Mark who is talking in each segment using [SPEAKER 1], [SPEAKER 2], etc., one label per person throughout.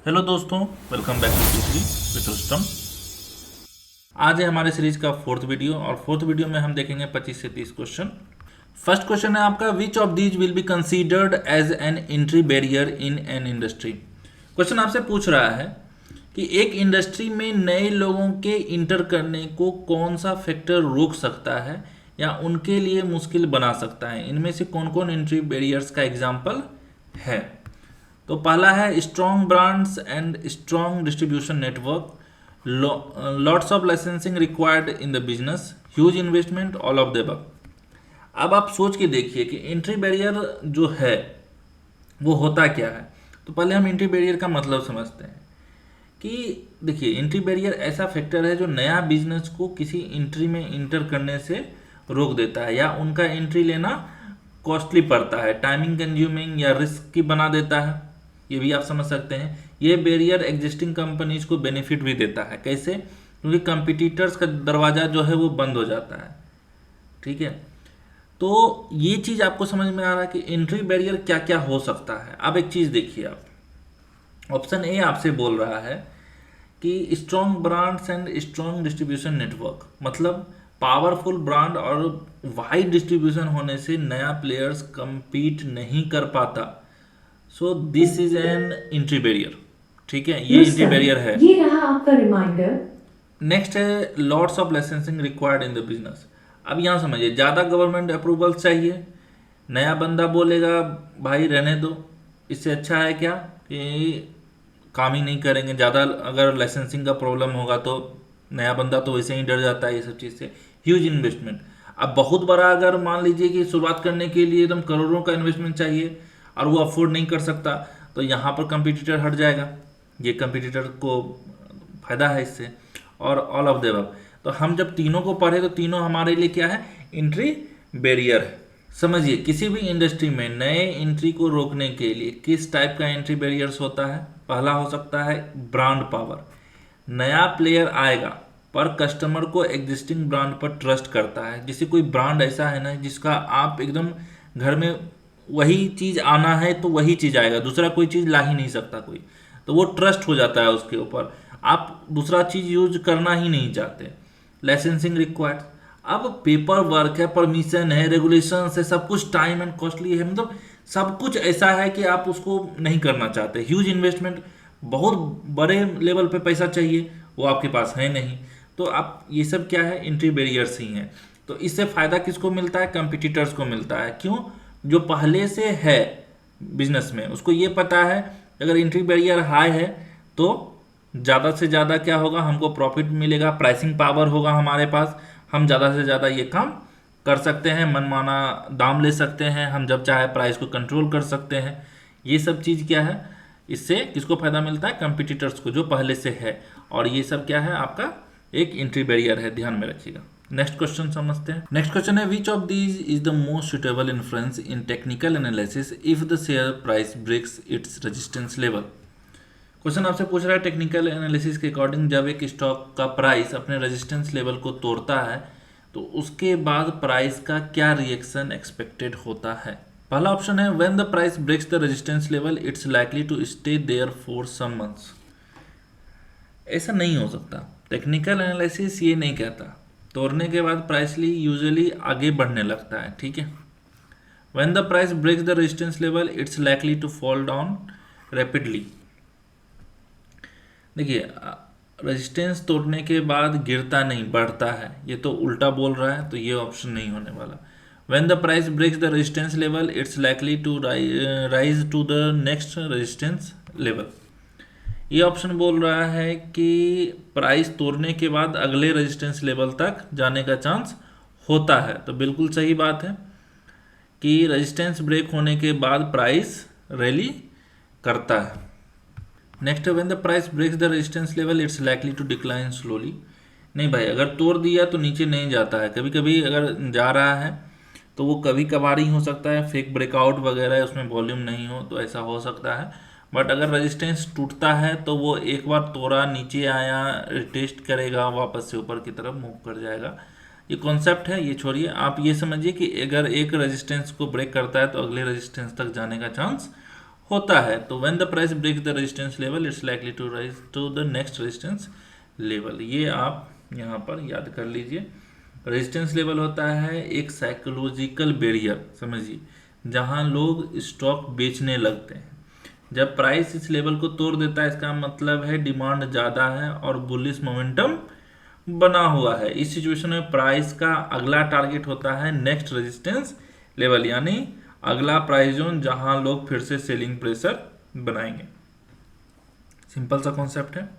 [SPEAKER 1] Hello दोस्तों, welcome back to P3 with Rustam. आज है हमारे सीरीज का फोर्थ वीडियो और फोर्थ वीडियो में हम देखेंगे 25 से 30 क्वेश्चन। फर्स्ट क्वेश्चन है आपका, which of these will be considered as an entry barrier in an industry. Question आपसे पूछ रहा है कि एक इंडस्ट्री में नए लोगों के इंटर करने को कौन सा फैक्टर रोक सकता है या उनके लिए मुश्किल बना सकता है। इनमें से कौन कौन एंट्री बैरियर्स का एग्जाम्पल है। तो पहला है strong brands and strong distribution network, lots of licensing required in the business, huge investment, all of the above. अब आप सोच के देखिए कि एंट्री बैरियर जो है वो होता क्या है। तो पहले हम एंट्री बैरियर का मतलब समझते हैं कि देखिए, एंट्री बैरियर ऐसा फैक्टर है जो नया बिजनेस को किसी एंट्री में इंटर करने से रोक देता है या उनका एंट्री लेना कॉस्टली पड़ता है, टाइमिंग कंज्यूमिंग या रिस्की बना देता है। ये भी आप समझ सकते हैं। ये बैरियर एग्जिस्टिंग कंपनीज को बेनिफिट भी देता है। कैसे? क्योंकि कंपटीटर्स का दरवाज़ा जो है वो बंद हो जाता है। ठीक है, तो ये चीज़ आपको समझ में आ रहा है कि एंट्री बैरियर क्या क्या हो सकता है। अब एक चीज़ देखिए, आप ऑप्शन ए आपसे बोल रहा है कि strong brands and strong distribution network, मतलब पावरफुल ब्रांड और वाइड डिस्ट्रीब्यूशन होने से नया प्लेयर्स compete नहीं कर पाता। So this is an entry barrier. ठीक है, ये एंट्री बैरियर है।
[SPEAKER 2] ये रहा आपका रिमाइंडर।
[SPEAKER 1] नेक्स्ट है lots of licensing required in the business. अब यहाँ समझिए, ज़्यादा गवर्नमेंट अप्रूवल चाहिए। नया बंदा बोलेगा भाई रहने दो, इससे अच्छा है क्या कि काम ही नहीं करेंगे। ज़्यादा अगर लाइसेंसिंग का प्रॉब्लम होगा तो नया बंदा तो वैसे ही डर जाता है ये सब चीज़ से। ह्यूज इन्वेस्टमेंट, अब बहुत बड़ा अगर मान लीजिए कि शुरुआत करने के लिए एकदम करोड़ों का इन्वेस्टमेंट चाहिए और वो अफोर्ड नहीं कर सकता, तो यहाँ पर कंपटीटर हट जाएगा। ये कंपटीटर को फायदा है इससे। और ऑल ऑफ द अबव, तो हम जब तीनों को पढ़े तो तीनों हमारे लिए क्या है? एंट्री बैरियर है। समझिए, किसी भी इंडस्ट्री में नए एंट्री को रोकने के लिए किस टाइप का एंट्री बैरियर्स होता है। पहला हो सकता है ब्रांड पावर। नया प्लेयर आएगा पर कस्टमर को एग्जिस्टिंग ब्रांड पर ट्रस्ट करता है। जैसे कोई ब्रांड ऐसा है ना जिसका आप एकदम घर में वही चीज़ आना है तो वही चीज़ आएगा, दूसरा कोई चीज़ ला ही नहीं सकता कोई, तो वो ट्रस्ट हो जाता है उसके ऊपर, आप दूसरा चीज़ यूज करना ही नहीं चाहते। लाइसेंसिंग रिक्वायर्ड, अब पेपर वर्क है, परमिशन है, रेगुलेशन है, सब कुछ टाइम एंड कॉस्टली है, मतलब सब कुछ ऐसा है कि आप उसको नहीं करना चाहते। ह्यूज इन्वेस्टमेंट, बहुत बड़े लेवल पे पैसा चाहिए, वो आपके पास है नहीं। तो आप ये सब क्या है? एंट्री बैरियर्स ही हैं। तो इससे फ़ायदा किसको मिलता है? कंपटीटर्स को मिलता है। क्यों? जो पहले से है बिजनेस में उसको ये पता है अगर एंट्री बैरियर हाई है तो ज़्यादा से ज़्यादा क्या होगा, हमको प्रॉफिट मिलेगा, प्राइसिंग पावर होगा हमारे पास, हम ज़्यादा से ज़्यादा ये काम कर सकते हैं, मनमाना दाम ले सकते हैं, हम जब चाहे प्राइस को कंट्रोल कर सकते हैं। ये सब चीज़ क्या है? इससे किसको फ़ायदा मिलता है? कंपटीटर्स को, जो पहले से है। और ये सब क्या है? आपका एक एंट्री बैरियर है, ध्यान में रखिएगा। नेक्स्ट क्वेश्चन समझते हैं। नेक्स्ट क्वेश्चन है, which of these is the most suitable influence in technical analysis if the share price breaks its resistance level. Question आपसे पूछ रहा है, टेक्निकल एनालिसिस के अकॉर्डिंग जब एक स्टॉक का प्राइस अपने रेजिस्टेंस लेवल को तोड़ता है तो उसके बाद प्राइस का क्या रिएक्शन एक्सपेक्टेड होता है। पहला ऑप्शन है, when the price breaks the resistance level it's likely to stay there for some months. ऐसा नहीं हो सकता, टेक्निकल एनालिसिस ये नहीं कहता। तोड़ने के बाद प्राइस यूजुअली आगे बढ़ने लगता है। ठीक है, when the price breaks the resistance level it's likely to fall down rapidly. देखिए, रेजिस्टेंस तोड़ने के बाद गिरता नहीं, बढ़ता है, ये तो उल्टा बोल रहा है, तो ये ऑप्शन नहीं होने वाला। When the price breaks the resistance level it's likely to rise to the next resistance level. ये ऑप्शन बोल रहा है कि प्राइस तोड़ने के बाद अगले रेजिस्टेंस लेवल तक जाने का चांस होता है। तो बिल्कुल सही बात है कि रेजिस्टेंस ब्रेक होने के बाद प्राइस रैली करता है। Next, when the price breaks the resistance level it's likely to decline slowly. नहीं भाई, अगर तोड़ दिया तो नीचे नहीं जाता है। कभी कभी अगर जा रहा है तो वो कभी कभार ही हो सकता है, फेक ब्रेकआउट वगैरह उसमें वॉल्यूम नहीं हो तो ऐसा हो सकता है। बट अगर रेजिस्टेंस टूटता है तो वो एक बार तोड़ा, नीचे आया, टेस्ट करेगा, वापस से ऊपर की तरफ मूव कर जाएगा। ये कॉन्सेप्ट है, ये छोड़िए। आप ये समझिए कि अगर एक रेजिस्टेंस को ब्रेक करता है तो अगले रेजिस्टेंस तक जाने का चांस होता है। तो when the price break the resistance level it's likely to rise to the next resistance level. ये आप यहाँ पर याद कर लीजिए। रेजिस्टेंस लेवल होता है एक साइकोलॉजिकल बैरियर, समझिए, जहाँ लोग स्टॉक बेचने लगते हैं। जब प्राइस इस लेवल को तोड़ देता है इसका मतलब है डिमांड ज़्यादा है और बुलिश मोमेंटम बना हुआ है। इस सिचुएशन में प्राइस का अगला टारगेट होता है नेक्स्ट रेजिस्टेंस लेवल, यानी अगला प्राइस जोन जहां लोग फिर से सेलिंग प्रेशर बनाएंगे। सिंपल सा कॉन्सेप्ट है।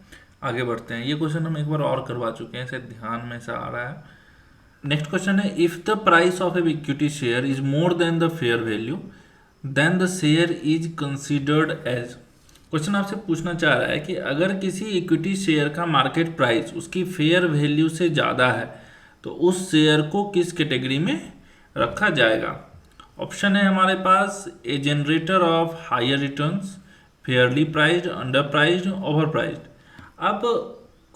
[SPEAKER 1] आगे बढ़ते हैं। ये क्वेश्चन हम एक बार और करवा चुके हैं, इसे ध्यान में से आ रहा है। नेक्स्ट क्वेश्चन है, if the price of a equity share is more than the fair value then the share is considered as. Question आपसे पूछना चाह रहा है कि अगर किसी इक्विटी शेयर का मार्केट प्राइस उसकी फेयर वैल्यू से ज़्यादा है तो उस शेयर को किस कैटेगरी में रखा जाएगा। ऑप्शन है हमारे पास, a generator of higher returns, fairly priced, under priced, over priced. अब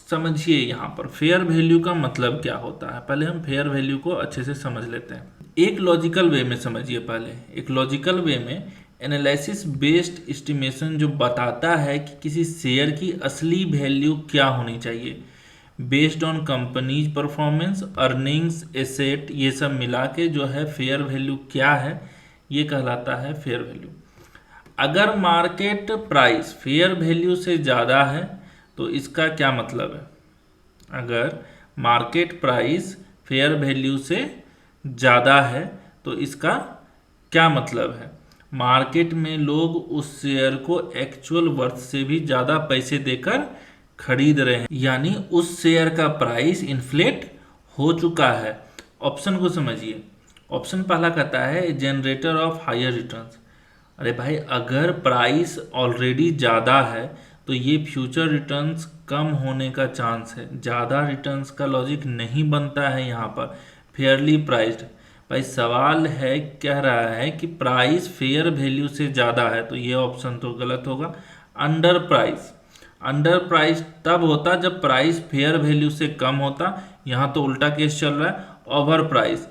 [SPEAKER 1] समझिए यहाँ पर फेयर वैल्यू का मतलब क्या होता है। पहले हम फेयर वैल्यू को अच्छे से समझ लेते हैं। एक लॉजिकल वे में समझिए। पहले एक लॉजिकल वे में एनालिसिस बेस्ड एस्टिमेशन जो बताता है कि किसी शेयर की असली वैल्यू क्या होनी चाहिए based on companies performance, earnings, asset, ये सब मिला के जो है फेयर वैल्यू क्या है, ये कहलाता है फेयर वैल्यू। अगर मार्केट प्राइस फेयर वैल्यू से ज़्यादा है तो इसका क्या मतलब है। अगर मार्केट प्राइस फेयर वैल्यू से ज़्यादा है तो इसका क्या मतलब है। मार्केट में लोग उस शेयर को एक्चुअल वर्थ से भी ज़्यादा पैसे देकर खरीद रहे हैं, यानी उस शेयर का प्राइस इन्फ्लेट हो चुका है। ऑप्शन को समझिए। ऑप्शन पहला कहता है जनरेटर ऑफ हायर रिटर्न्स। अरे भाई, अगर प्राइस ऑलरेडी ज़्यादा है तो ये फ्यूचर रिटर्न्स कम होने का चांस है। ज़्यादा रिटर्न्स का लॉजिक नहीं बनता है यहाँ पर। फेयरली प्राइस्ड, भाई सवाल है, कह रहा है कि प्राइस फेयर वैल्यू से ज़्यादा है तो ये ऑप्शन तो गलत होगा। अंडर प्राइस, अंडर प्राइस तब होता जब प्राइस फेयर वैल्यू से कम होता, यहाँ तो उल्टा केस चल रहा है। ओवर प्राइस,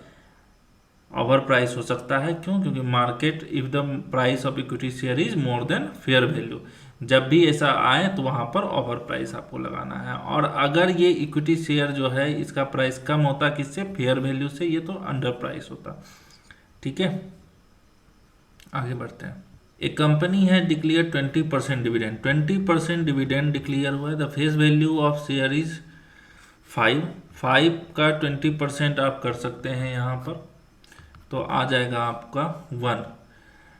[SPEAKER 1] ओवर प्राइस हो सकता है, क्यों? क्योंकि market if the price of equity share is more then fair value, जब भी ऐसा आए तो वहां पर ओवर प्राइस आपको लगाना है। और अगर ये इक्विटी शेयर जो है इसका प्राइस कम होता किससे, फेयर वैल्यू से, ये तो अंडर प्राइस होता। ठीक है, आगे बढ़ते हैं। एक कंपनी है डिक्लेयर 20% डिविडेंड, 20% डिविडेंड डिक्लेयर हुआ है। The face value of share is 5 का 20% आप कर सकते हैं यहाँ पर, तो आ जाएगा आपका 1।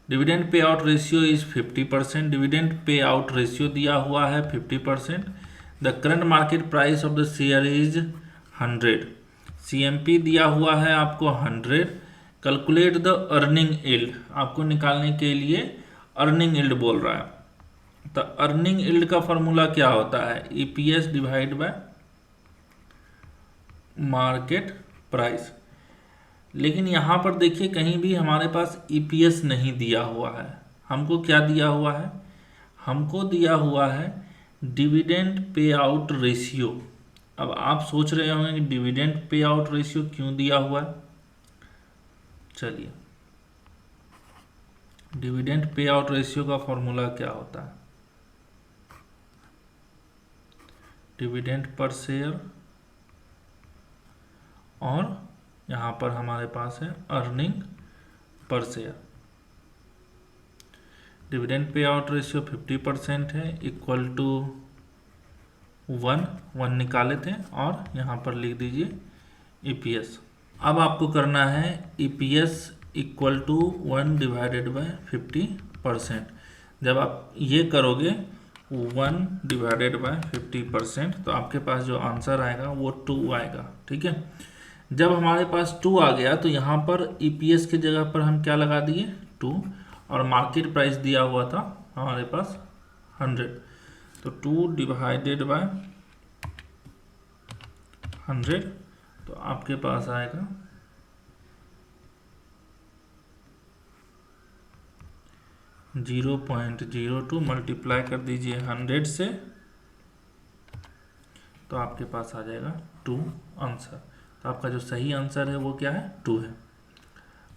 [SPEAKER 1] Dividend pay out ratio is 50%, dividend pay out ratio दिया हुआ है 50%। The current market price of the share is 100, CMP दिया हुआ है आपको 100। कैलकुलेट द अर्निंग यील्ड, आपको निकालने के लिए अर्निंग यील्ड बोल रहा है। तो अर्निंग यील्ड का फॉर्मूला क्या होता है, EPS divide by market price. लेकिन यहाँ पर देखिए कहीं भी हमारे पास ईपीएस नहीं दिया हुआ है। हमको क्या दिया हुआ है, हमको दिया हुआ है डिविडेंड पे आउट रेशियो। अब आप सोच रहे होंगे कि डिविडेंड पे आउट रेशियो क्यों दिया हुआ है। चलिए, डिविडेंड पे आउट रेशियो का फॉर्मूला क्या होता है, डिविडेंड पर शेयर और यहाँ पर हमारे पास है earning per share. Dividend pay out ratio 50% है, इक्वल टू 1 निकाले थे, और यहाँ पर लिख दीजिए ईपीएस। अब आपको करना है EPS equal to 1 divided by 50%। जब आप ये करोगे 1 डिवाइडेड बाय 50%, तो आपके पास जो आंसर आएगा वो 2 आएगा। ठीक है, जब हमारे पास 2 आ गया तो यहाँ पर ईपीएस की जगह पर हम क्या लगा दिए 2, और मार्केट प्राइस दिया हुआ था हमारे पास 100, तो 2 डिवाइडेड बाय 100, तो आपके पास आएगा 0.02, मल्टीप्लाई कर दीजिए 100 से, तो आपके पास आ जाएगा 2 आंसर। तो आपका जो सही आंसर है वो क्या है, 2 है।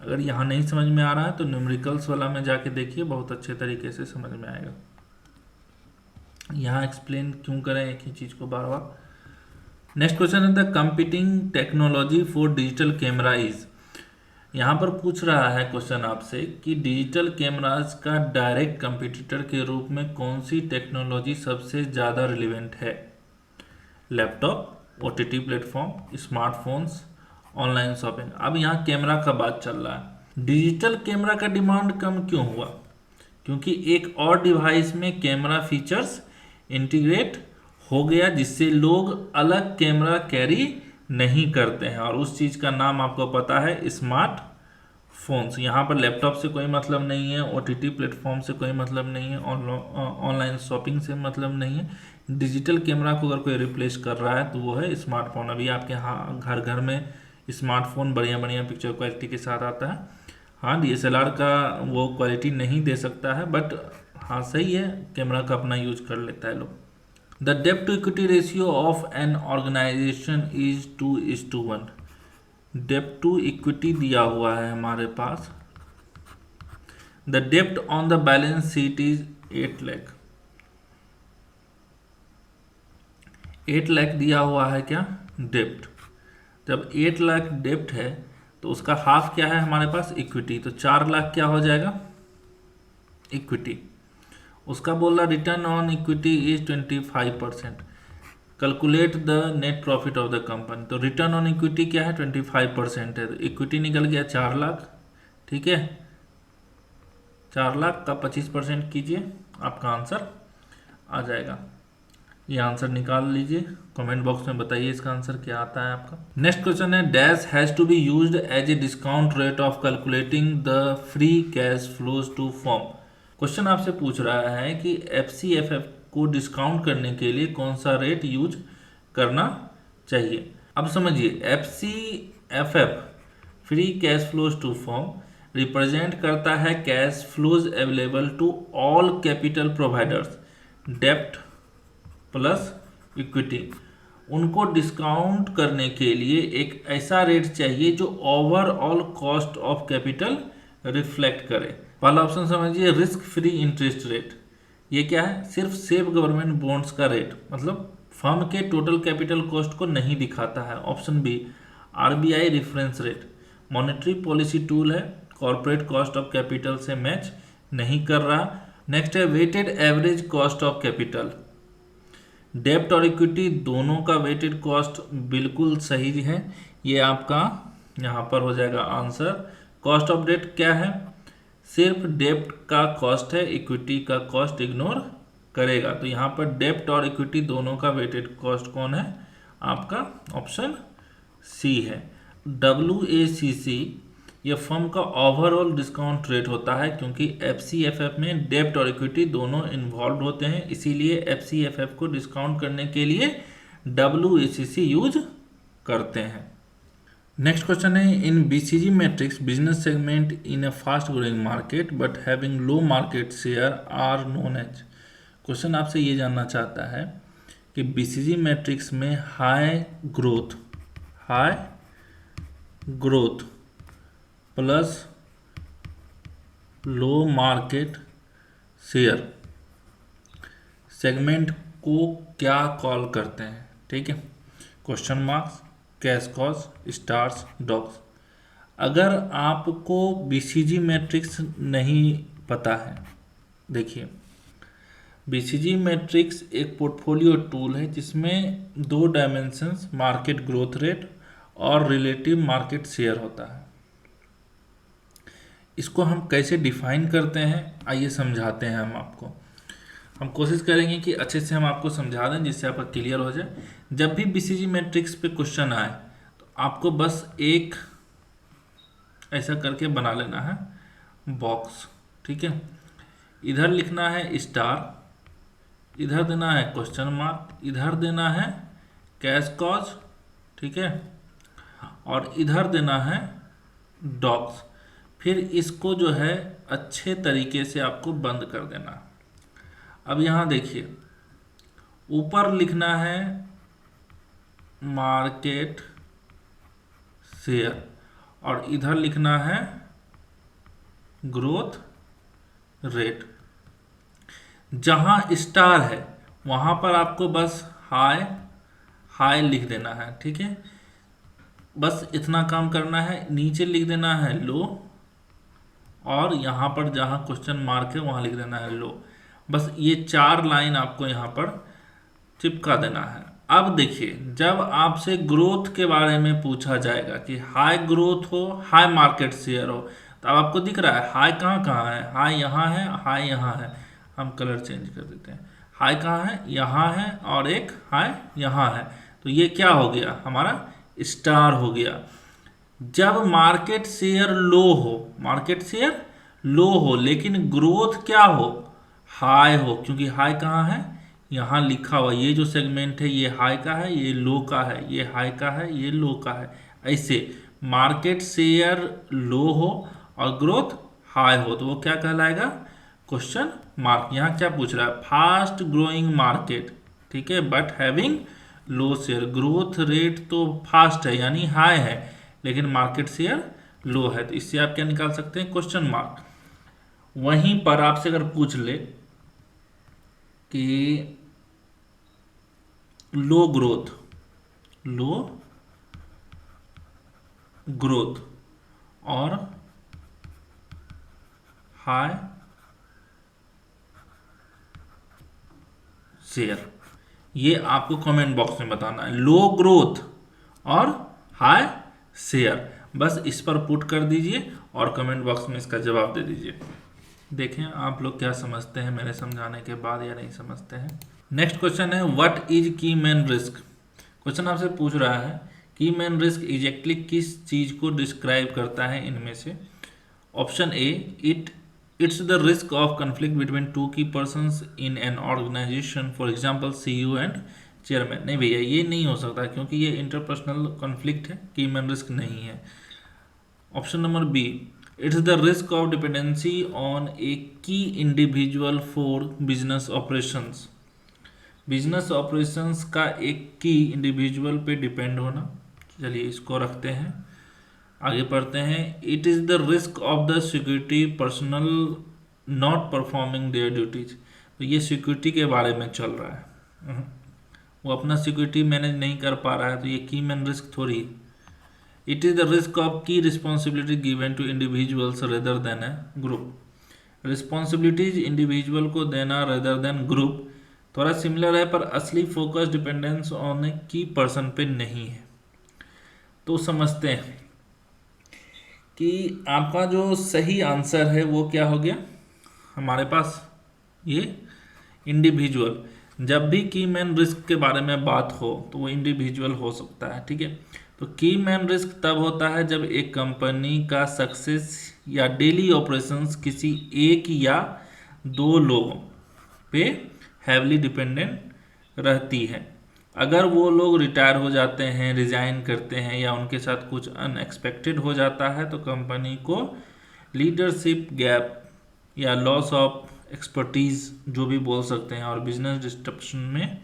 [SPEAKER 1] अगर यहाँ नहीं समझ में आ रहा है तो न्यूमेरिकल्स वाला में जाके देखिए, बहुत अच्छे तरीके से समझ में आएगा। यहाँ एक्सप्लेन क्यों करें एक ही चीज़ को बार बार। नेक्स्ट क्वेश्चन है the competing technology for digital camera is. यहाँ पर पूछ रहा है क्वेश्चन आपसे कि डिजिटल कैमराज का डायरेक्ट कंपटीटर के रूप में कौन सी टेक्नोलॉजी सबसे ज़्यादा रिलेवेंट है। Laptop, OTT platform, smartphones, online shopping. अब यहाँ कैमरा का बात चल रहा है। डिजिटल कैमरा का डिमांड कम क्यों हुआ? क्योंकि एक और डिवाइस में कैमरा फीचर्स इंटीग्रेट हो गया, जिससे लोग अलग कैमरा कैरी नहीं करते हैं, और उस चीज़ का नाम आपको पता है स्मार्ट फोन्स। यहाँ पर लैपटॉप से कोई मतलब नहीं है, ओटीटी प्लेटफॉर्म से कोई मतलब नहीं है, ऑनलाइन शॉपिंग से मतलब नहीं है। डिजिटल कैमरा को अगर कोई रिप्लेस कर रहा है तो वो है स्मार्टफोन। अभी आपके यहाँ घर घर में स्मार्टफोन बढ़िया बढ़िया पिक्चर क्वालिटी के साथ आता है। हाँ, डीएसएलआर का वो क्वालिटी नहीं दे सकता है, बट हाँ सही है, कैमरा का अपना यूज कर लेता है लोग। द डेब्ट to equity ratio of an organisation is 2:1। डेब्ट टू इक्विटी दिया हुआ है हमारे पास। द डेब्ट on the balance sheet is 8 lakh. 8 lakh दिया हुआ है क्या डेब्ट। जब 8 लाख डेब्ट है तो उसका हाफ क्या है हमारे पास इक्विटी, तो 4 लाख क्या हो जाएगा इक्विटी। उसका बोल रहा return on equity is 25%। Calculate the net profit of the company. तो रिटर्न ऑन इक्विटी क्या है 25% है, तो इक्विटी निकल गया 4 लाख। ठीक है, 4 लाख का 25% कीजिए, आपका आंसर आ जाएगा। ये आंसर निकाल लीजिए, कमेंट बॉक्स में बताइए इसका आंसर क्या आता है आपका। नेक्स्ट क्वेश्चन है dash has to be used as a discount rate of calculating the free cash flows to form. Question आपसे पूछ रहा है कि एफसीएफएफ को डिस्काउंट करने के लिए कौन सा रेट यूज करना चाहिए। अब समझिए, FCFF free cash flows to firm represent करता है cash flows available to all capital providers, डेब्ट प्लस इक्विटी। उनको डिस्काउंट करने के लिए एक ऐसा रेट चाहिए जो overall cost of capital reflect करे। पहला ऑप्शन समझिए, रिस्क फ्री इंटरेस्ट रेट। ये क्या है, सिर्फ सेफ गवर्नमेंट बॉन्ड्स का रेट, मतलब फर्म के टोटल कैपिटल कॉस्ट को नहीं दिखाता है। Option B, RBI reference rate, monetary policy tool है, कॉर्पोरेट कॉस्ट ऑफ कैपिटल से मैच नहीं कर रहा। नेक्स्ट है weighted average cost of capital. डेब्ट और इक्विटी दोनों का वेटेड कॉस्ट बिल्कुल सही है, ये आपका यहाँ पर हो जाएगा आंसर। कॉस्ट ऑफ डेट क्या है, सिर्फ डेब्ट का कॉस्ट है, इक्विटी का कॉस्ट इग्नोर करेगा। तो यहाँ पर डेब्ट और इक्विटी दोनों का वेटेड कॉस्ट कौन है, आपका ऑप्शन सी है। WACC ये फर्म का ओवरऑल डिस्काउंट रेट होता है, क्योंकि एफसीएफएफ में डेब्ट और इक्विटी दोनों इन्वॉल्व होते हैं, इसीलिए एफसीएफएफ को डिस्काउंट करने के लिए WACC यूज करते हैं। नेक्स्ट क्वेश्चन है in BCG matrix business segment in a fast growing market but having low market share are known as. Question आपसे ये जानना चाहता है कि BCG मैट्रिक्स में high growth plus low market share segment को क्या कॉल करते हैं। ठीक है, question marks, cash cows, stars, dogs. अगर आपको BCG मैट्रिक्स नहीं पता है, देखिए BCG मैट्रिक्स एक पोर्टफोलियो टूल है जिसमें 2 डायमेंशंस मार्केट ग्रोथ रेट और रिलेटिव मार्केट शेयर होता है। इसको हम कैसे डिफाइन करते हैं आइए समझाते हैं हम आपको। हम कोशिश करेंगे कि अच्छे से हम आपको समझा दें जिससे आपका क्लियर हो जाए। जब भी BCG मैट्रिक्स पे क्वेश्चन आए तो आपको बस एक ऐसा करके बना लेना है बॉक्स। ठीक है, इधर लिखना है स्टार, इधर देना है क्वेश्चन मार्क, इधर देना है कैश कॉज, ठीक है, और इधर देना है डॉग्स। फिर इसको जो है अच्छे तरीके से आपको बंद कर देना। अब यहाँ देखिए, ऊपर लिखना है मार्केट शेयर और इधर लिखना है ग्रोथ रेट। जहां स्टार है वहां पर आपको बस हाई हाई लिख देना है, ठीक है, बस इतना काम करना है। नीचे लिख देना है लो, और यहाँ पर जहाँ क्वेश्चन मार्क है वहाँ लिख देना है लो। बस ये 4 लाइन आपको यहाँ पर चिपका देना है। अब देखिए, जब आपसे ग्रोथ के बारे में पूछा जाएगा कि हाई ग्रोथ हो, हाई मार्केट शेयर हो, तो अब आपको दिख रहा है हाई कहाँ कहाँ है, हाई यहाँ है, हाई यहाँ है। हम कलर चेंज कर देते हैं। हाई कहाँ है, यहाँ है, और एक हाई यहाँ है। तो ये क्या हो गया, हमारा स्टार हो गया। जब मार्केट शेयर लो हो, मार्केट शेयर लो हो लेकिन ग्रोथ क्या हो, हाई हो, क्योंकि हाई कहाँ है, यहाँ लिखा हुआ, ये जो सेगमेंट है ये हाई का है, ये लो का है, ये हाई का है, ये लो का है। ऐसे मार्केट शेयर लो हो और ग्रोथ हाई हो तो वो क्या कहलाएगा, क्वेश्चन मार्क। यहाँ क्या पूछ रहा है, फास्ट ग्रोइंग मार्केट, ठीक है, but having low share. Growth rate तो फास्ट है यानी हाई है, लेकिन मार्केट शेयर लो है, तो इससे आप क्या निकाल सकते हैं, क्वेश्चन मार्क। वहीं पर आपसे अगर पूछ ले कि लो ग्रोथ, लो ग्रोथ और हाई शेयर, ये आपको कमेंट बॉक्स में बताना है। लो ग्रोथ और हाई शेयर, बस इस पर पुट कर दीजिए और कमेंट बॉक्स में इसका जवाब दे दीजिए। देखें आप लोग क्या समझते हैं मेरे समझाने के बाद या नहीं समझते हैं। नेक्स्ट क्वेश्चन है, व्हाट इज की मैन रिस्क। क्वेश्चन आपसे पूछ रहा है की मैन रिस्क एग्जैक्टली किस चीज को डिस्क्राइब करता है इनमें से। Option A, it's the risk of conflict between two key persons in an organisation, for example CEO and chairman. नहीं भैया, ये नहीं हो सकता क्योंकि ये इंटरपर्सनल कॉन्फ्लिक्ट है, की मैन रिस्क नहीं है। Option number B, it's the risk of dependency on a key individual for business operations. Business operations का एक की इंडिविजुअल पे डिपेंड होना। चलिए इसको रखते हैं, आगे पढ़ते हैं। It is the risk of the security personal not performing their duties. तो ये सिक्योरिटी के बारे में चल रहा है, वो अपना सिक्योरिटी मैनेज नहीं कर पा रहा है, तो ये की मैन रिस्क थोड़ी। It is the risk of key responsibility given to individuals rather than a group. Responsibilities individual को देना रेदर देन ग्रुप थोड़ा सिमिलर है, पर असली फोकस डिपेंडेंस ऑन ए की पर्सन पे नहीं है। तो समझते हैं कि आपका जो सही आंसर है वो क्या हो गया हमारे पास, ये इंडिविजुअल। जब भी की मैन रिस्क के बारे में बात हो तो वो इंडिविजुअल हो सकता है, ठीक है। तो की मैन रिस्क तब होता है जब एक कंपनी का सक्सेस या डेली ऑपरेशंस किसी एक या दो लोगों पे हैवली डिपेंडेंट रहती है। अगर वो लोग रिटायर हो जाते हैं, रिजाइन करते हैं या उनके साथ कुछ अनएक्सपेक्टेड हो जाता है तो कंपनी को लीडरशिप गैप या लॉस ऑफ एक्सपर्टीज जो भी बोल सकते हैं और बिजनेस डिस्ट्रप्शन में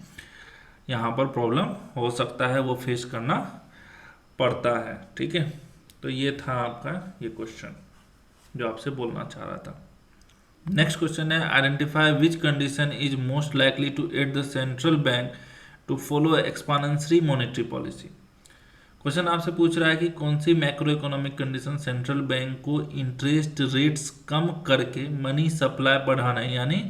[SPEAKER 1] यहाँ पर प्रॉब्लम हो सकता है, वो फेस करना पड़ता है, ठीक है। तो ये था आपका ये क्वेश्चन जो आपसे बोलना चाह रहा था। नेक्स्ट क्वेश्चन है, identify which condition is most likely to aid the central bank to follow expansionary monetary policy. Question आपसे पूछ रहा है कि कौन सी macro economic condition central bank को इंटरेस्ट रेट्स कम करके मनी सप्लाई बढ़ाने यानी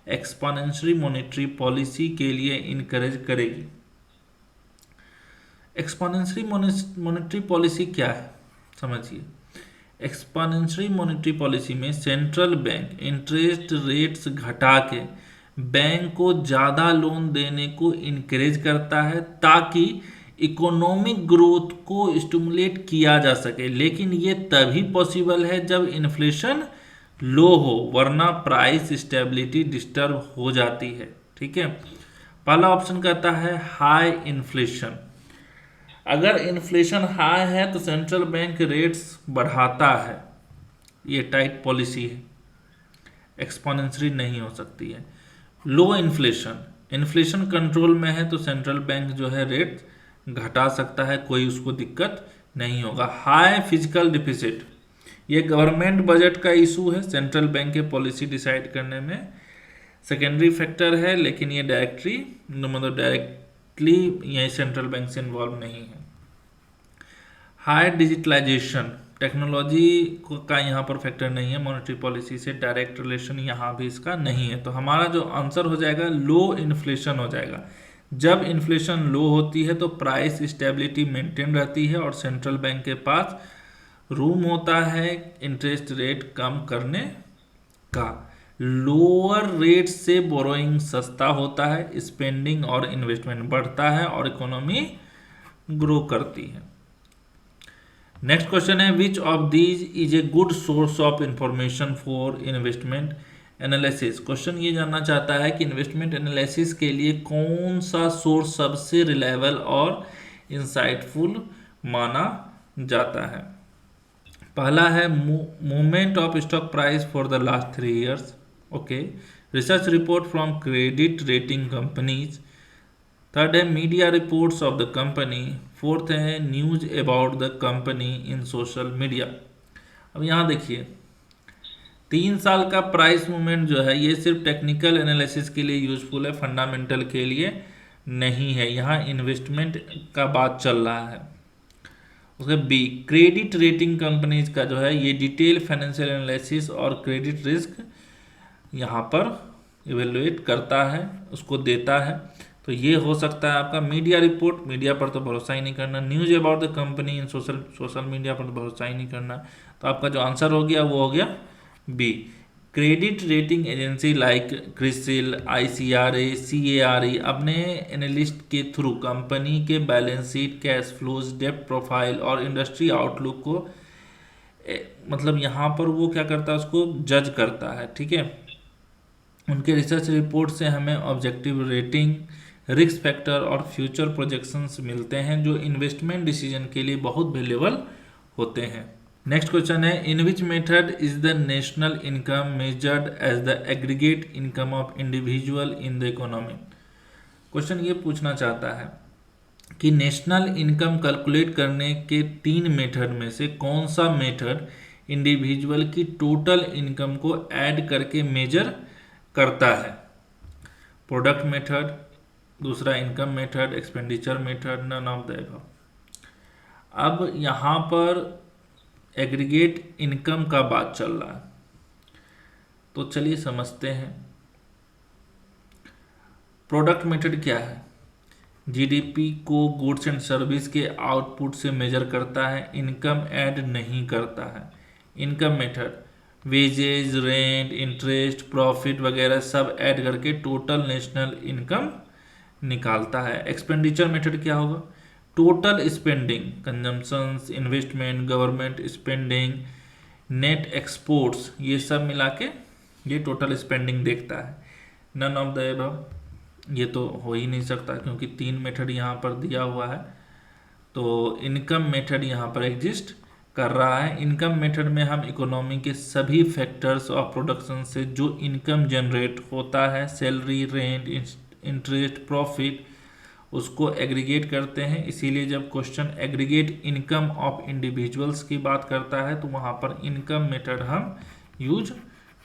[SPEAKER 1] एक्सपांशनरी मॉनेटरी पॉलिसी के लिए इनकरेज करेगी। एक्सपांशनरी मॉनेटरी पॉलिसी क्या है समझिए। एक्सपांशनरी मॉनेटरी पॉलिसी में सेंट्रल बैंक इंटरेस्ट रेट्स घटा के बैंक को ज़्यादा लोन देने को इनकरेज करता है ताकि इकोनॉमिक ग्रोथ को स्टिमुलेट किया जा सके, लेकिन ये तभी पॉसिबल है जब इन्फ्लेशन लो हो, वरना प्राइस स्टेबिलिटी डिस्टर्ब हो जाती है, ठीक है। पहला ऑप्शन कहता है हाई इन्फ्लेशन। अगर इन्फ्लेशन हाई है तो सेंट्रल बैंक रेट्स बढ़ाता है, ये टाइट पॉलिसी है, एक्सपोनेंशियली नहीं हो सकती है। लो इन्फ्लेशन, इन्फ्लेशन कंट्रोल में है तो सेंट्रल बैंक जो है रेट घटा सकता है, कोई उसको दिक्कत नहीं होगा। हाई फिजिकल डिफिसिट, ये गवर्नमेंट बजट का इशू है सेंट्रल बैंक के पॉलिसी डिसाइड करने में, सेकेंडरी फैक्टर है, लेकिन ये डायरेक्टली ये सेंट्रल बैंक से इन्वॉल्व नहीं है। हाई डिजिटलाइजेशन, टेक्नोलॉजी का यहाँ पर फैक्टर नहीं है, मॉनेटरी पॉलिसी से डायरेक्ट रिलेशन यहाँ भी इसका नहीं है। तो हमारा जो आंसर हो जाएगा लो इन्फ्लेशन हो जाएगा। जब इन्फ्लेशन लो होती है तो प्राइस स्टेबिलिटी मेंटेन रहती है और सेंट्रल बैंक के पास रूम होता है इंटरेस्ट रेट कम करने का। लोअर रेट से बोरोइंग सस्ता होता है, स्पेंडिंग और इन्वेस्टमेंट बढ़ता है और इकोनॉमी ग्रो करती है। नेक्स्ट क्वेश्चन है which of these is a good source of information for investment analysis. Question ये जानना चाहता है कि इन्वेस्टमेंट एनालिसिस के लिए कौन सा सोर्स सबसे रिलायबल और इंसाइटफुल माना जाता है। पहला है movement of stock price for the last 3 years, okay. Research report from credit rating companies. Third है media reports of the company. Fourth है news about the company in social media. अब यहाँ देखिए 3 साल का प्राइस मूवमेंट जो है ये सिर्फ टेक्निकल एनालिसिस के लिए यूजफुल है, फंडामेंटल के लिए नहीं है। यहाँ इन्वेस्टमेंट का बात चल रहा है। उसके बी क्रेडिट रेटिंग कंपनीज का जो है ये डिटेल फाइनेंशियल एनालिसिस और क्रेडिट रिस्क यहाँ पर इवेलुएट करता है, उसको देता है। तो ये हो सकता है आपका मीडिया रिपोर्ट, मीडिया पर तो भरोसा ही नहीं करना। News about the company in social media पर तो भरोसा ही नहीं करना। तो आपका जो आंसर हो गया वो हो गया B. Credit rating agency like CRISIL, ICRA, CARE अपने एनालिस्ट के थ्रू कंपनी के बैलेंस शीट, कैश फ्लोज, डेब्ट प्रोफाइल और इंडस्ट्री आउटलुक को मतलब यहाँ पर वो क्या करता है उसको जज करता है, ठीक है। उनके रिसर्च रिपोर्ट से हमें ऑब्जेक्टिव रेटिंग, रिस्क फैक्टर और फ्यूचर प्रोजेक्शंस मिलते हैं जो इन्वेस्टमेंट डिसीजन के लिए बहुत वैल्यूएबल होते हैं। नेक्स्ट क्वेश्चन है in which method is the national income measured as the aggregate income of individual in the economy. Question ये पूछना चाहता है कि नेशनल इनकम कैलकुलेट करने के 3 मेथड में से कौन सा मेथड इंडिविजुअल की टोटल इनकम को ऐड करके मेजर करता है। प्रोडक्ट मेथड, दूसरा income method, expenditure method, none of the above. अब यहाँ पर एग्रीगेट इनकम का बात चल रहा है, तो चलिए समझते हैं। प्रोडक्ट मेथड क्या है? जीडीपी को गुड्स एंड सर्विस के आउटपुट से मेजर करता है, इनकम ऐड नहीं करता है। Income method wages, rent, interest, profit वगैरह सब ऐड करके टोटल नेशनल इनकम निकालता है। एक्सपेंडिचर मेथड क्या होगा? Total spending, consumptions, investment, government spending, net exports, ये सब मिला के ये टोटल स्पेंडिंग देखता है। नन ऑफ द अबव ये तो हो ही नहीं सकता क्योंकि 3 मेथड यहाँ पर दिया हुआ है। तो इनकम मेथड यहाँ पर एग्जिस्ट कर रहा है। इनकम मेथड में हम इकोनॉमी के सभी फैक्टर्स ऑफ प्रोडक्शन से जो इनकम जनरेट होता है, सैलरी, रेंट, इंटरेस्ट, प्रॉफिट, उसको एग्रीगेट करते हैं। इसीलिए जब question aggregate income of individuals की बात करता है तो वहाँ पर इनकम मेथड हम यूज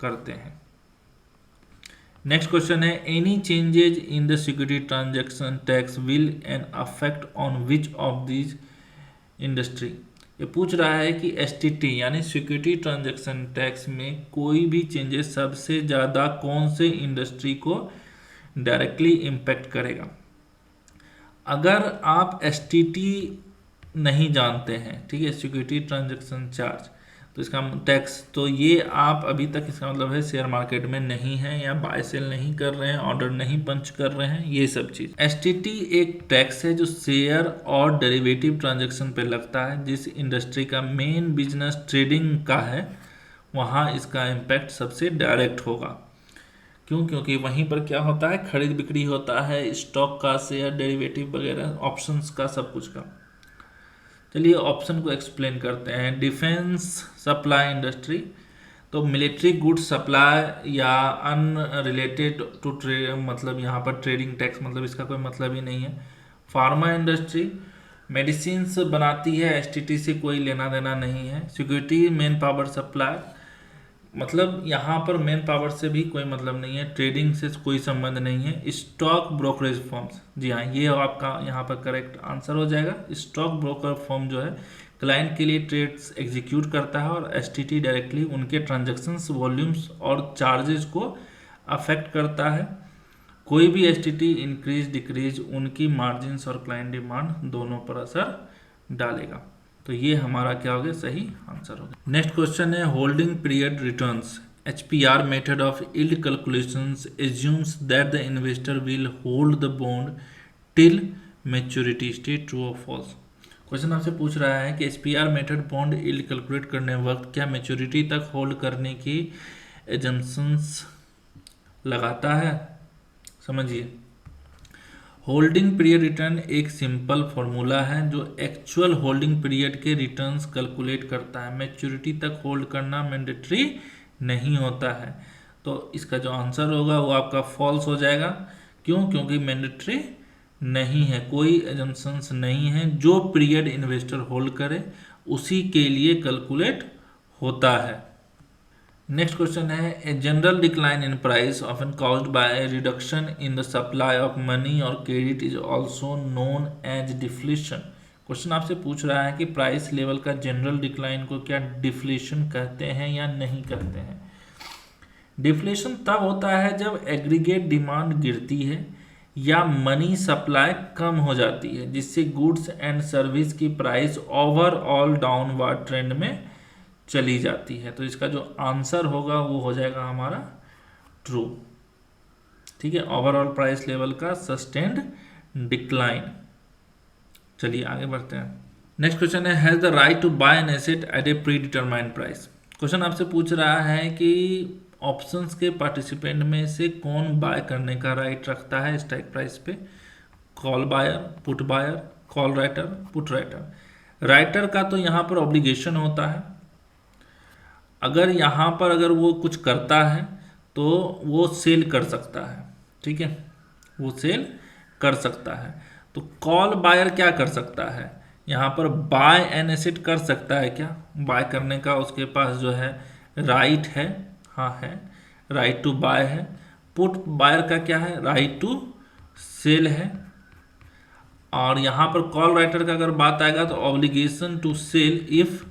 [SPEAKER 1] करते हैं। नेक्स्ट क्वेश्चन है any changes in the security transaction tax will an affect on which of this industry. ये पूछ रहा है कि STT यानी सिक्योरिटी ट्रांजैक्शन टैक्स में कोई भी चेंजेस सबसे ज़्यादा कौन से इंडस्ट्री को डायरेक्टली इम्पैक्ट करेगा। अगर आप STT नहीं जानते हैं, ठीक है, सिक्योरिटी ट्रांजैक्शन चार्ज, तो इसका टैक्स, तो ये आप अभी तक इसका मतलब है शेयर मार्केट में नहीं है या बाय सेल नहीं कर रहे हैं, ऑर्डर नहीं पंच कर रहे हैं, ये सब चीज़। STT एक टैक्स है जो शेयर और डेरिवेटिव ट्रांजैक्शन पे लगता है। जिस इंडस्ट्री का मेन बिजनेस ट्रेडिंग का है वहाँ इसका इम्पैक्ट सबसे डायरेक्ट होगा। क्यों? क्योंकि वहीं पर क्या होता है, खरीद बिक्री होता है स्टॉक का, शेयर, डेरिवेटिव वगैरह, ऑप्शंस का, सब कुछ का। चलिए ऑप्शन को एक्सप्लेन करते हैं। डिफेंस सप्लाई इंडस्ट्री, तो मिलिट्री गुड्स सप्लाई या अनरिलेटेड टू ट्रेड, मतलब यहाँ पर ट्रेडिंग टैक्स मतलब इसका कोई मतलब ही नहीं है। फार्मा इंडस्ट्री, मेडिसिन्स बनाती है, एसटीटी से कोई लेना देना नहीं है। सिक्योरिटी मैन पावर सप्लाई, मतलब यहाँ पर मैन पावर से भी कोई मतलब नहीं है, ट्रेडिंग से कोई संबंध नहीं है। स्टॉक ब्रोकरेज फर्म्स, जी हाँ, ये आपका यहाँ पर करेक्ट आंसर हो जाएगा। स्टॉक ब्रोकर फर्म जो है क्लाइंट के लिए ट्रेड्स एग्जीक्यूट करता है और एसटीटी डायरेक्टली उनके ट्रांजैक्शंस वॉल्यूम्स और चार्जेस को अफेक्ट करता है। कोई भी एसटीटी इंक्रीज डिक्रीज उनकी मार्जिन्स और क्लाइंट डिमांड दोनों पर असर डालेगा। तो ये हमारा क्या हो गया, सही आंसर हो गया। नेक्स्ट क्वेश्चन है holding period returns. HPR method of yield calculations assumes that the investor will hold the bond till maturity state, true और फॉल्स। क्वेश्चन आपसे पूछ रहा है कि HPR method bond yield calculate करने वक्त क्या मैच्योरिटी तक होल्ड करने की एजम्पशंस लगाता है। समझिए, होल्डिंग पीरियड रिटर्न एक सिंपल फॉर्मूला है जो एक्चुअल होल्डिंग पीरियड के रिटर्न्स कैलकुलेट करता है। मैच्योरिटी तक होल्ड करना मैंडेटरी नहीं होता है। तो इसका जो आंसर होगा वो आपका फॉल्स हो जाएगा। क्यों? क्योंकि मैंडेटरी नहीं है, कोई एजम्पशंस नहीं है। जो पीरियड इन्वेस्टर होल्ड करे उसी के लिए कैलकुलेट होता है। नेक्स्ट क्वेश्चन है a general decline in price often caused by reduction in the supply of money और credit is also known as deflation. Question आपसे पूछ रहा है कि प्राइस लेवल का जनरल डिक्लाइन को क्या डिफ्लेशन कहते हैं या नहीं कहते हैं। डिफ्लेशन तब होता है जब एग्रीगेट डिमांड गिरती है या मनी सप्लाई कम हो जाती है, जिससे गुड्स एंड सर्विस की प्राइस ओवरऑल डाउनवर्ड ट्रेंड में चली जाती है। तो इसका जो आंसर होगा वो हो जाएगा हमारा ट्रू। ठीक है, ओवरऑल प्राइस लेवल का सस्टेन्ड डिक्लाइन। चलिए आगे बढ़ते हैं। नेक्स्ट क्वेश्चन है has the right to buy an asset at a predetermined price. Question आपसे पूछ रहा है कि ऑप्शंस के पार्टिसिपेंट में से कौन बाय करने का राइट रखता है स्ट्राइक प्राइस पे। Call buyer, put buyer, call writer, put writer. Writer का तो यहाँ पर ऑब्लिगेशन होता है। अगर यहाँ पर अगर वो कुछ करता है तो वो सेल कर सकता है। ठीक है, वो सेल कर सकता है। तो कॉल बायर क्या कर सकता है, यहाँ पर बाय एन एसेट कर सकता है। क्या बाय करने का उसके पास जो है राइट है, हाँ है, राइट टू बाय है। पुट बायर का क्या है, राइट टू सेल है। और यहाँ पर कॉल राइटर का अगर बात आएगा तो obligation to sell if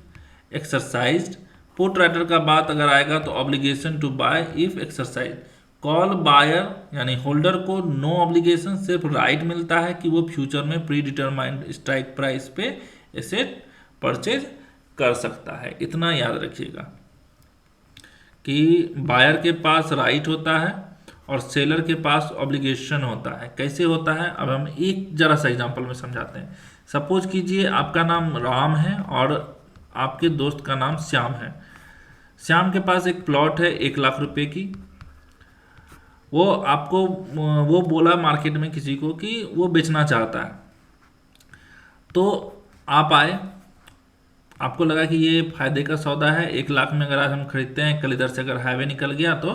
[SPEAKER 1] exercised. Put writer का बात अगर आएगा तो obligation to buy if exercise. Call buyer यानी होल्डर को नो ऑब्लिगेशन, सिर्फ राइट मिलता है कि वो फ्यूचर में प्री डिटरमाइंड स्ट्राइक प्राइस पे एसेट परचेज कर सकता है। इतना याद रखिएगा कि बायर के पास राइट होता है और सेलर के पास ऑब्लिगेशन होता है। कैसे होता है, अब हम एक जरा सा एग्जांपल में समझाते हैं। सपोज कीजिए आपका नाम राम है और आपके दोस्त का नाम श्याम है। श्याम के पास एक प्लॉट है 1 लाख रुपए की। वो आपको वो बोला मार्केट में किसी को कि वो बेचना चाहता है। तो आप आए, आपको लगा कि ये फायदे का सौदा है। 1 लाख में अगर आज हम खरीदते हैं, कल इधर से अगर हाईवे निकल गया तो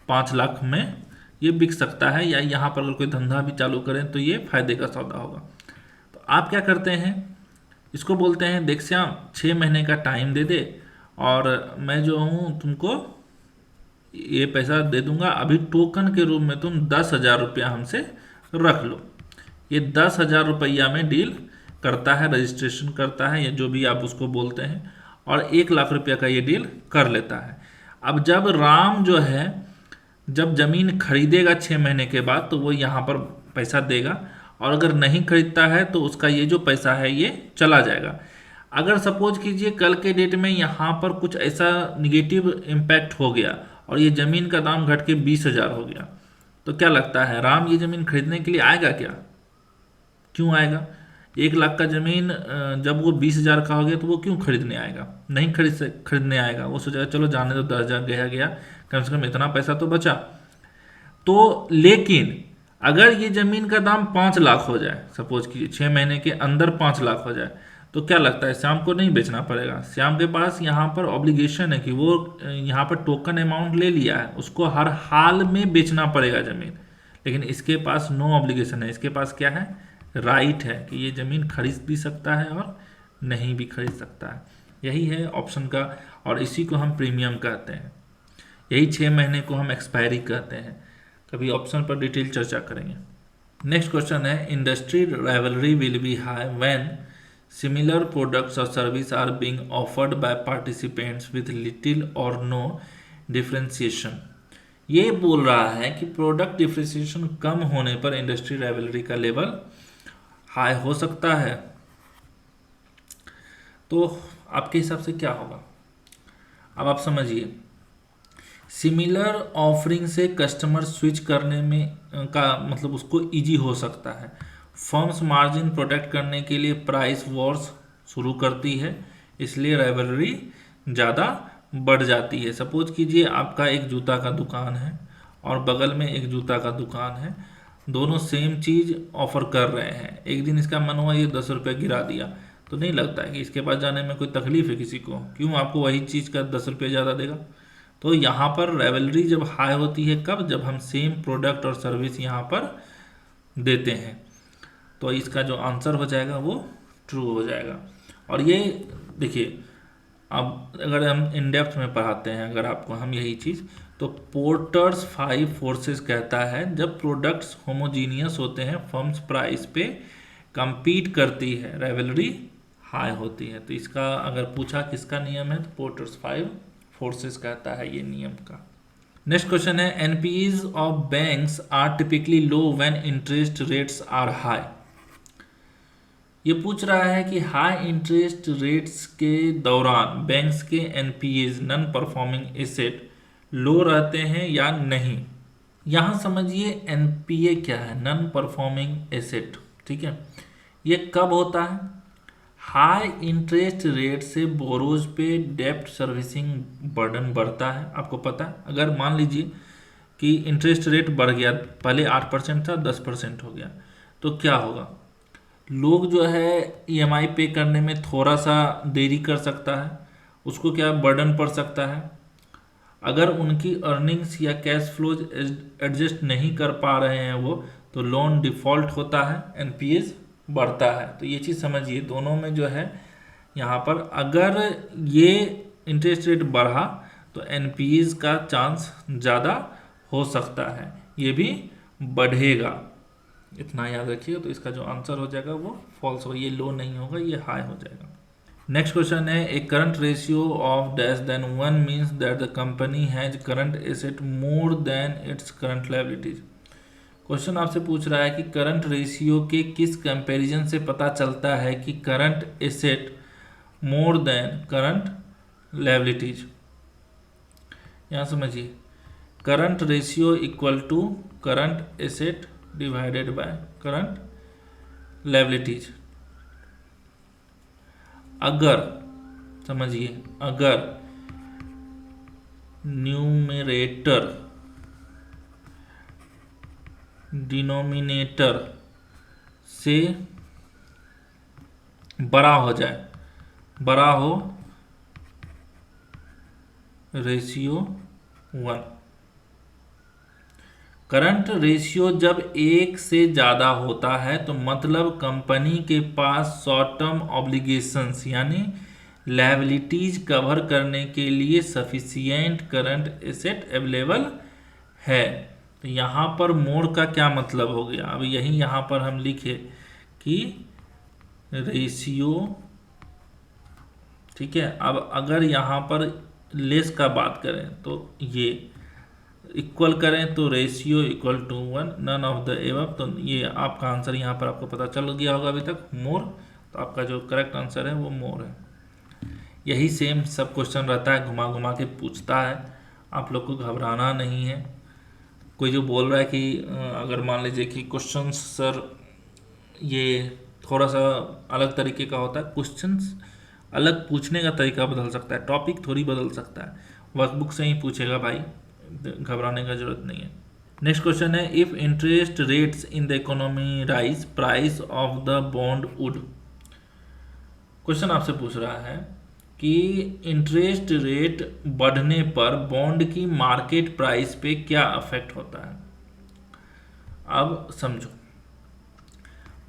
[SPEAKER 1] 5 लाख में ये बिक सकता है, या यहाँ पर अगर कोई धंधा भी चालू करें तो ये फायदे का सौदा होगा। तो आप क्या करते हैं, इसको बोलते हैं देख श्याम 6 महीने का टाइम दे दे और मैं जो हूँ तुमको ये पैसा दे दूंगा। अभी टोकन के रूप में तुम 10,000 रुपया हमसे रख लो। ये 10,000 रुपया में डील करता है, रजिस्ट्रेशन करता है, या जो भी आप उसको बोलते हैं, और 1 लाख रुपया का ये डील कर लेता है। अब जब राम जो है जब जमीन खरीदेगा 6 महीने के बाद तो वो यहाँ पर पैसा देगा, और अगर नहीं खरीदता है तो उसका ये जो पैसा है ये चला जाएगा। अगर सपोज कीजिए कल के डेट में यहाँ पर कुछ ऐसा निगेटिव इम्पैक्ट हो गया और ये ज़मीन का दाम घट के 20,000 हो गया, तो क्या लगता है राम ये ज़मीन खरीदने के लिए आएगा क्या? क्यों आएगा? 1 लाख का ज़मीन जब वो 20,000 का हो गया तो वो क्यों खरीदने आएगा? नहीं खरीदने आएगा। वो सोचेगा चलो जाने दो, 10,000 गया कम से कम इतना पैसा तो बचा। तो लेकिन अगर ये ज़मीन का दाम 5 लाख हो जाए, सपोज कीजिए 6 महीने के अंदर 5 लाख हो जाए, तो क्या लगता है श्याम को नहीं बेचना पड़ेगा? श्याम के पास यहाँ पर ऑब्लिगेशन है कि वो यहाँ पर टोकन अमाउंट ले लिया है, उसको हर हाल में बेचना पड़ेगा ज़मीन। लेकिन इसके पास नो ऑब्लिगेशन है, इसके पास क्या है? राइट है कि ये ज़मीन खरीद भी सकता है और नहीं भी खरीद सकता है। यही है ऑप्शन का, और इसी को हम प्रीमियम कहते हैं। यही 6 महीने को हम एक्सपायरी कहते हैं। कभी ऑप्शन पर डिटेल चर्चा करेंगे। नेक्स्ट क्वेश्चन है, industry rivalry will be high when similar products और service are being offered by participants with little और नो डिफरेंशिएशन। ये बोल रहा है कि प्रोडक्ट डिफरेंशिएशन कम होने पर इंडस्ट्री राइवलरी का लेवल हाई हो सकता है। तो आपके हिसाब से क्या होगा? अब आप समझिए, सिमिलर ऑफरिंग से कस्टमर स्विच करने में का मतलब उसको इजी हो सकता है। फर्म्स मार्जिन प्रोटेक्ट करने के लिए प्राइस वॉर्स शुरू करती है, इसलिए राइवलरी ज़्यादा बढ़ जाती है। सपोज कीजिए आपका एक जूता का दुकान है और बगल में एक जूता का दुकान है, दोनों सेम चीज़ ऑफर कर रहे हैं। एक दिन इसका मन हुआ ये 10 रुपये गिरा दिया, तो नहीं लगता है कि इसके पास जाने में कोई तकलीफ है किसी को, क्यों आपको वही चीज़ का 10 रुपये ज़्यादा देगा। तो यहाँ पर राइवलरी जब हाई होती है कब? जब हम सेम प्रोडक्ट और सर्विस यहाँ पर देते हैं। तो इसका जो आंसर हो जाएगा वो ट्रू हो जाएगा। और ये देखिए, अब अगर हम इन डेप्थ में पढ़ाते हैं अगर आपको हम यही चीज़, तो पोर्टर्स 5 फोर्सेस कहता है जब प्रोडक्ट्स होमोजीनियस होते हैं, फर्म्स प्राइस पे compete करती है, राइवलरी हाई होती है। तो इसका अगर पूछा किसका नियम है, तो पोर्टर्स 5 फोर्सेस कहता है ये नियम का। नेक्स्ट क्वेश्चन है, NPAs of banks are typically low when interest rates are high. ये पूछ रहा है कि हाई इंटरेस्ट रेट्स के दौरान बैंक्स के एनपीएज नॉन परफॉर्मिंग एसेट लो रहते हैं या नहीं। यहाँ समझिए एनपीए क्या है, नॉन परफॉर्मिंग एसेट, ठीक है। ये कब होता है? हाई इंटरेस्ट रेट से बोरोज पे डेप्ट सर्विसिंग बर्डन बढ़ता है। आपको पता है, अगर मान लीजिए कि इंटरेस्ट रेट बढ़ गया, पहले 8% था 10% हो गया, तो क्या होगा? लोग जो है ईएमआई पे करने में थोड़ा सा देरी कर सकता है, उसको क्या बर्डन पड़ सकता है। अगर उनकी अर्निंग्स या कैश फ्लोज एडजस्ट नहीं कर पा रहे हैं वो, तो लोन डिफ़ॉल्ट होता है, एनपीएस बढ़ता है। तो ये चीज़ समझिए, दोनों में जो है यहाँ पर अगर ये इंटरेस्ट रेट बढ़ा तो एनपीएस का चांस ज़्यादा हो सकता है, ये भी बढ़ेगा, इतना याद रखिएगा। तो इसका जो आंसर हो जाएगा वो फॉल्स होगा, ये लो नहीं होगा, ये हाई हो जाएगा। नेक्स्ट क्वेश्चन है, a current ratio of dash than 1 means that the company has current asset more than its current liabilities. Question आपसे पूछ रहा है कि करंट रेशियो के किस कंपैरिजन से पता चलता है कि current asset more than current liabilities. यहाँ समझिए, current ratio equal to current asset divided by current liabilities. अगर समझिए, अगर न्यूमरेटर डिनोमिनेटर से बड़ा हो जाए, बड़ा हो रेशियो 1। करंट रेशियो जब 1 से ज़्यादा होता है तो मतलब कंपनी के पास शॉर्ट टर्म ऑब्लिगेशंस यानी लायबिलिटीज कवर करने के लिए सफिशिएंट करंट एसेट अवेलेबल है। तो यहाँ पर मोर का क्या मतलब हो गया? अब यही यहाँ पर हम लिखे कि रेशियो, ठीक है। अब अगर यहाँ पर लेस का बात करें तो ये इक्वल करें तो ratio equal to 1, none of the above. तो ये आपका आंसर यहाँ पर आपको पता चल गया होगा अभी तक, मोर। तो आपका जो करेक्ट आंसर है वो मोर है। यही सेम सब क्वेश्चन रहता है, घुमा घुमा के पूछता है, आप लोग को घबराना नहीं है। कोई जो बोल रहा है कि अगर मान लीजिए कि क्वेश्चन सर ये थोड़ा सा अलग तरीके का होता है, क्वेश्चंस अलग पूछने का तरीका बदल सकता है, टॉपिक थोड़ी बदल सकता है, वर्कबुक से ही पूछेगा भाई, घबराने का जरूरत नहीं है। नेक्स्ट क्वेश्चन है, if interest rates in the economy rise price of the bond would. Question आपसे पूछ रहा है कि इंटरेस्ट रेट बढ़ने पर बॉन्ड की मार्केट प्राइस पे क्या अफेक्ट होता है। अब समझो,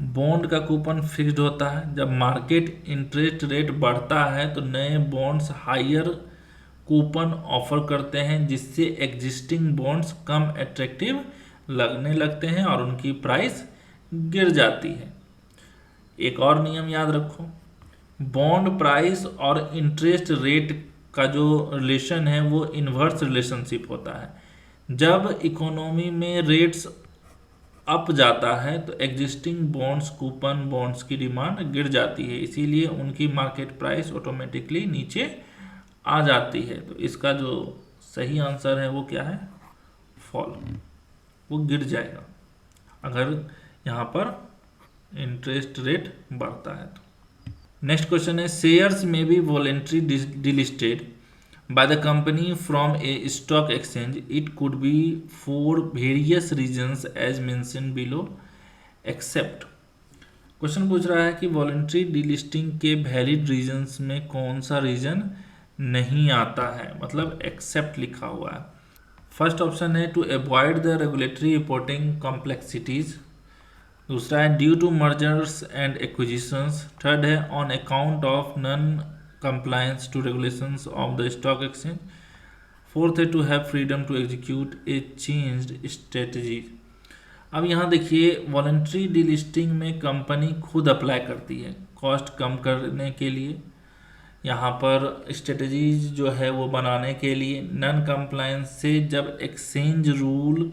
[SPEAKER 1] बॉन्ड का कूपन फिक्स्ड होता है। जब मार्केट इंटरेस्ट रेट बढ़ता है तो नए बॉन्ड्स हायर कूपन ऑफर करते हैं, जिससे एग्जिस्टिंग बॉन्ड्स कम अट्रैक्टिव लगने लगते हैं और उनकी प्राइस गिर जाती है। एक और नियम याद रखो, बॉन्ड प्राइस और इंटरेस्ट रेट का जो रिलेशन है वो इन्वर्स रिलेशनशिप होता है। जब इकोनॉमी में रेट्स अप जाता है तो एग्जिस्टिंग बॉन्ड्स कूपन बॉन्ड्स की डिमांड गिर जाती है, इसीलिए उनकी मार्केट प्राइस ऑटोमेटिकली नीचे आ जाती है। तो इसका जो सही आंसर है वो क्या है? फॉल, वो गिर जाएगा अगर यहाँ पर इंटरेस्ट रेट बढ़ता है तो। नेक्स्ट क्वेश्चन है, shares may be voluntary delisted by the company from a stock exchange. It could be for various reasons as mentioned below except। Question पूछ रहा है कि वॉलेंट्री डिलिस्टिंग के वैलिड रीजंस में कौन सा रीजन नहीं आता है, मतलब एक्सेप्ट लिखा हुआ है। फर्स्ट ऑप्शन है to avoid the regulatory reporting complexities, दूसरा है due to mergers and acquisitions, third है on account of non compliance to regulations of the stock exchange, fourth है to have freedom to execute a changed strategy। अब यहाँ देखिए voluntary delisting में company खुद apply करती है कॉस्ट कम करने के लिए, यहाँ पर स्ट्रेटजीज जो है वो बनाने के लिए। नॉन कंप्लायंस से जब एक्सचेंज रूल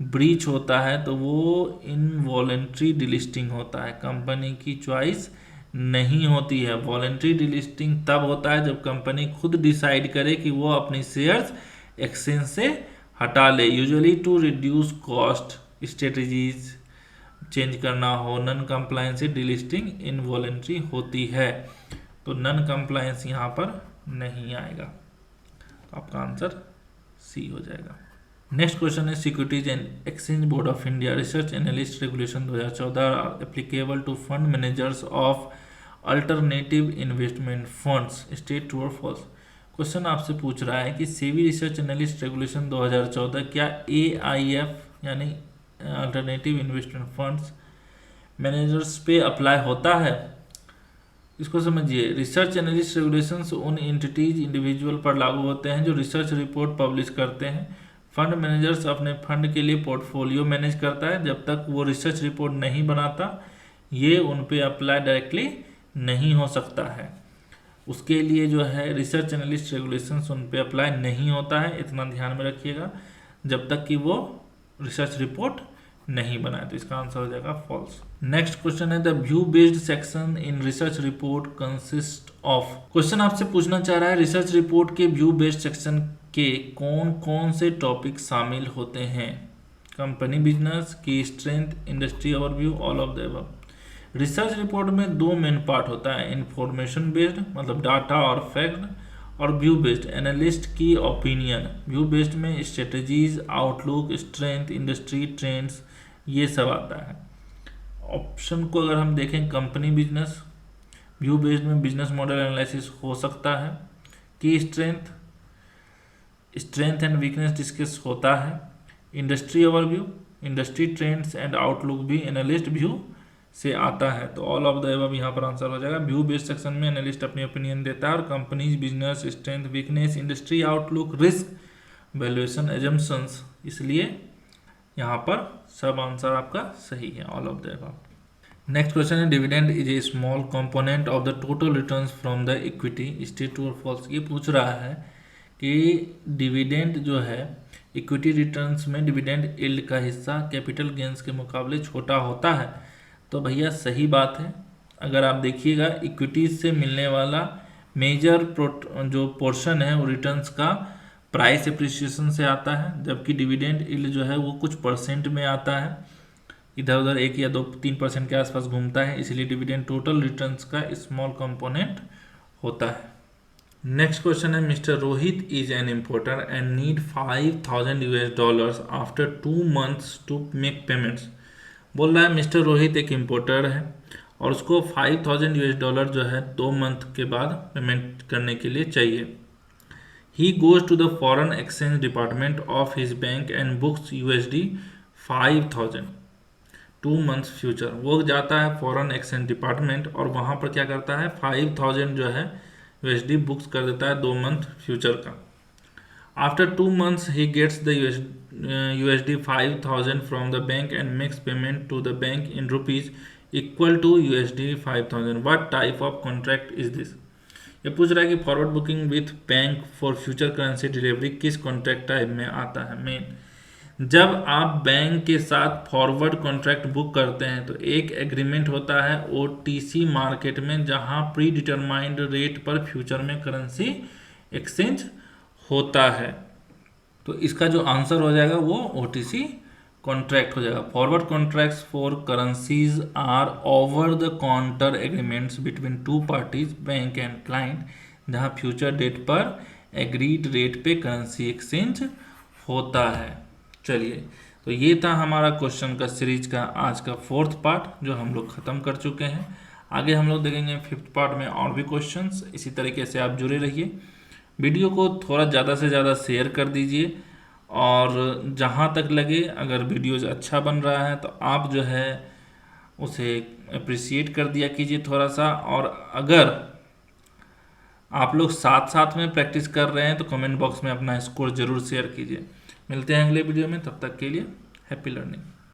[SPEAKER 1] ब्रीच होता है तो वो इनवॉलंटरी डिलिस्टिंग होता है, कंपनी की चॉइस नहीं होती है। वॉलेंट्री डिलिस्टिंग तब होता है जब कंपनी खुद डिसाइड करे कि वो अपनी शेयर्स एक्सचेंज से हटा ले, usually to reduce cost, strategies change करना हो। नॉन कंप्लायंस से डिलिस्टिंग इनवॉलेंट्री होती है, तो नॉन कंप्लायंस यहाँ पर नहीं आएगा, तो आपका आंसर सी हो जाएगा। नेक्स्ट क्वेश्चन है, securities and exchange board of India research analyst regulation 2014 are applicable to fund managers of alternative investment funds, state true और फॉल्स। क्वेश्चन आपसे पूछ रहा है कि सेबी रिसर्च एनालिस्ट रेगुलेशन 2014 क्या AIF यानी अल्टरनेटिव इन्वेस्टमेंट फंड्स मैनेजर्स पे अप्लाई होता है? इसको समझिए, रिसर्च एनालिस्ट रेगुलेशंस उन एंटिटीज इंडिविजुअल पर लागू होते हैं जो रिसर्च रिपोर्ट पब्लिश करते हैं। फंड मैनेजर्स अपने फंड के लिए पोर्टफोलियो मैनेज करता है, जब तक वो रिसर्च रिपोर्ट नहीं बनाता ये उन पे अप्लाई डायरेक्टली नहीं हो सकता है। उसके लिए जो है रिसर्च एनालिस्ट रेगुलेशंस उन पे अप्लाई नहीं होता है, इतना ध्यान में रखिएगा, जब तक कि वो रिसर्च रिपोर्ट नहीं बनाए, तो इसका आंसर हो जाएगा फॉल्स। नेक्स्ट क्वेश्चन है, the view based section in research report consist of. Question आपसे पूछना चाह रहा है रिसर्च रिपोर्ट के व्यू बेस्ड सेक्शन के कौन कौन से टॉपिक शामिल होते हैं? कंपनी बिजनेस, की strength, industry overview, all of the above. Research report में दो मेन पार्ट होता है, इंफॉर्मेशन बेस्ड मतलब डाटा और फैक्ट, और व्यू बेस्ड एनालिस्ट की ओपिनियन। व्यू बेस्ड में strategies, outlook, strength, industry trends ये सब आता है। ऑप्शन को अगर हम देखें, कंपनी बिजनेस व्यू बेस्ड में बिजनेस मॉडल एनालिसिस हो सकता है। की स्ट्रेंथ एंड वीकनेस डिस्कस होता है। Industry overview, industry trends and outlook भी एनालिस्ट व्यू से आता है, तो ऑल ऑफ द अबव यहाँ पर आंसर हो जाएगा। व्यू बेस्ड सेक्शन में एनालिस्ट अपनी ओपिनियन देता है और company's business, strength, weakness, industry outlook, risk, valuation, assumptions, इसलिए यहाँ पर सब आंसर आपका सही है, all of the above. Next question है, dividend is a small component of the total returns from the equity, state true और फॉल्स। ये पूछ रहा है कि डिविडेंड जो है इक्विटी रिटर्न्स में डिविडेंड यील्ड का हिस्सा कैपिटल गेंस के मुकाबले छोटा होता है, तो भैया सही बात है। अगर आप देखिएगा इक्विटीज से मिलने वाला मेजर जो पोर्शन है वो रिटर्न्स का प्राइस एप्रिसिएशन से आता है, जबकि डिविडेंड यील्ड जो है वो कुछ परसेंट में आता है, इधर उधर 1 या 2-3% के आसपास घूमता है, इसलिए डिविडेंड टोटल रिटर्न्स का स्मॉल कंपोनेंट होता है। नेक्स्ट क्वेश्चन है, mister Rohit is an importer and need $5,000 after 2 months to make payments. बोल रहा है मिस्टर रोहित एक इम्पोर्टर है और उसको $5,000 जो है 2 month के बाद पेमेंट करने के लिए चाहिए। He goes to the foreign exchange department of his bank and books $5,000 2 months future, वो जाता है फॉरेन एक्सचेंज डिपार्टमेंट और वहाँ पर क्या करता है 5000 जो है USD बुक्स कर देता है 2 मंथ फ्यूचर का। After 2 months he gets the USD 5000 from the bank and makes payment to the bank in rupees equal to USD 5000। What type of contract is this? ये पूछ रहा है कि forward booking with bank for future currency delivery किस contract type में आता है। Main जब आप बैंक के साथ फॉरवर्ड कॉन्ट्रैक्ट बुक करते हैं तो एक एग्रीमेंट होता है OTC मार्केट में, जहां प्री डिटरमाइंड रेट पर फ्यूचर में करेंसी एक्सचेंज होता है। तो इसका जो आंसर हो जाएगा वो OTC कॉन्ट्रैक्ट हो जाएगा। Forward contracts for currencies are over the counter agreements between two parties bank and client, जहां फ्यूचर डेट पर एग्रीड रेट पे करेंसी एक्सचेंज होता है। चलिए, तो ये था हमारा क्वेश्चन का सीरीज का आज का 4th पार्ट जो हम लोग ख़त्म कर चुके हैं। आगे हम लोग देखेंगे 5th पार्ट में और भी क्वेश्चंस। इसी तरीके से आप जुड़े रहिए, वीडियो को थोड़ा ज़्यादा से ज़्यादा शेयर कर दीजिए, और जहाँ तक लगे अगर वीडियोज अच्छा बन रहा है तो आप जो है उसे अप्रिसिएट कर दिया कीजिए थोड़ा सा। और अगर आप लोग साथ साथ में प्रैक्टिस कर रहे हैं तो कमेंट बॉक्स में अपना स्कोर जरूर शेयर कीजिए। मिलते हैं अगले वीडियो में, तब तक के लिए हैप्पी लर्निंग।